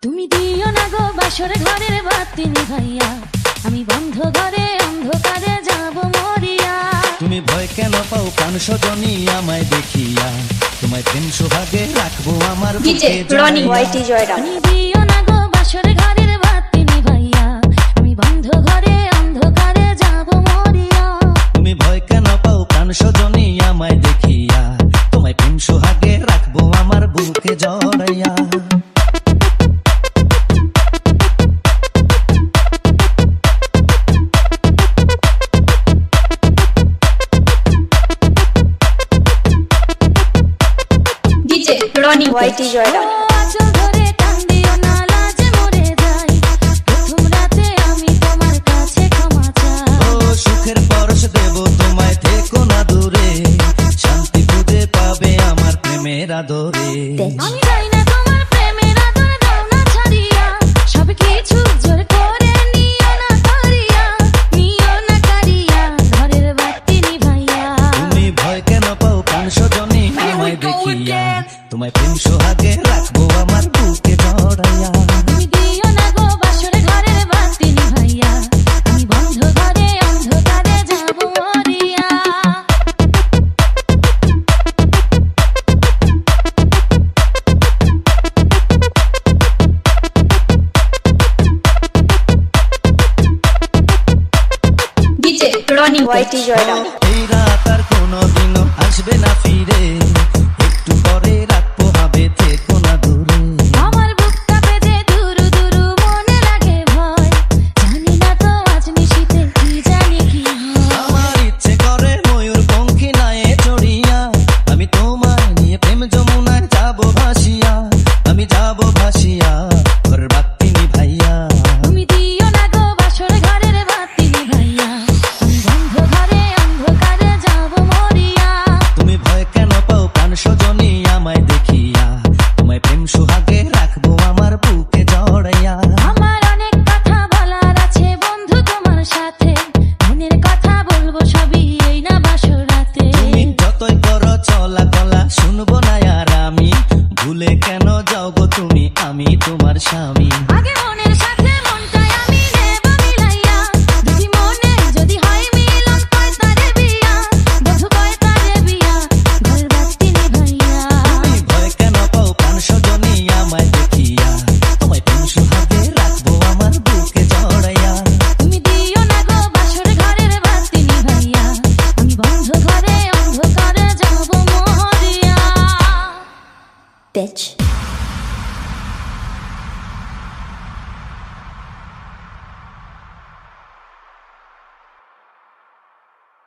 তুমি দিও না গো বাসর ঘরের বাতি নিভাইয়া, আমি বন্ধ ঘরে অন্ধকারে যাব মরিয়া। তুমি ভয় কেন পাও প্রাণ সজনী আমায় দেখিয়া, তোমায় প্রেম সোহাগে রাখবো আমার বুকে জড়াইয়া। তুমি দিও না গো বাসর ঘরের বাতি নিভাইয়া, আমি বন্ধ ঘরে অন্ধকারে যাব মরিয়া। তুমি ভয় কেন পাও প্রাণ সজনী আমায় দেখিয়া, তোমায় প্রেম সোহাগে রাখবো আমার বুকে জড়াইয়া। হোয়াইটি জয়রাম। আঁচল ধরে টান দিও না, লাজে মরে যাই, প্রথম রাতে আমি তোমার কাছে ক্ষমা চাই। ও সুখের পরশ দেব তোমায়, থেকো না দূরে, শান্তি খুঁজে পাবে আমার প্রেমের আদরে। আমি যাই না তোমার প্রেমের আদর, দাও না ছাড়িয়া, সব কিছু জোর করে নিও না কারিয়া, নিও না কারিয়া, ঘরের বাতি নিভাইয়া। তুমি ভয় কেন পাও প্রাণ সজনী আমায় দেখিয়া, তোমায় প্রেম সোহাগে রাখবো আমার বুকে জড়াইয়া। তুমি দিও না গো বাসর ঘরের বাতি নিভাইয়া, আমি বন্ধ ঘরে অন্ধকারে যাব মরিয়া। হোয়াইটি জয়রাম।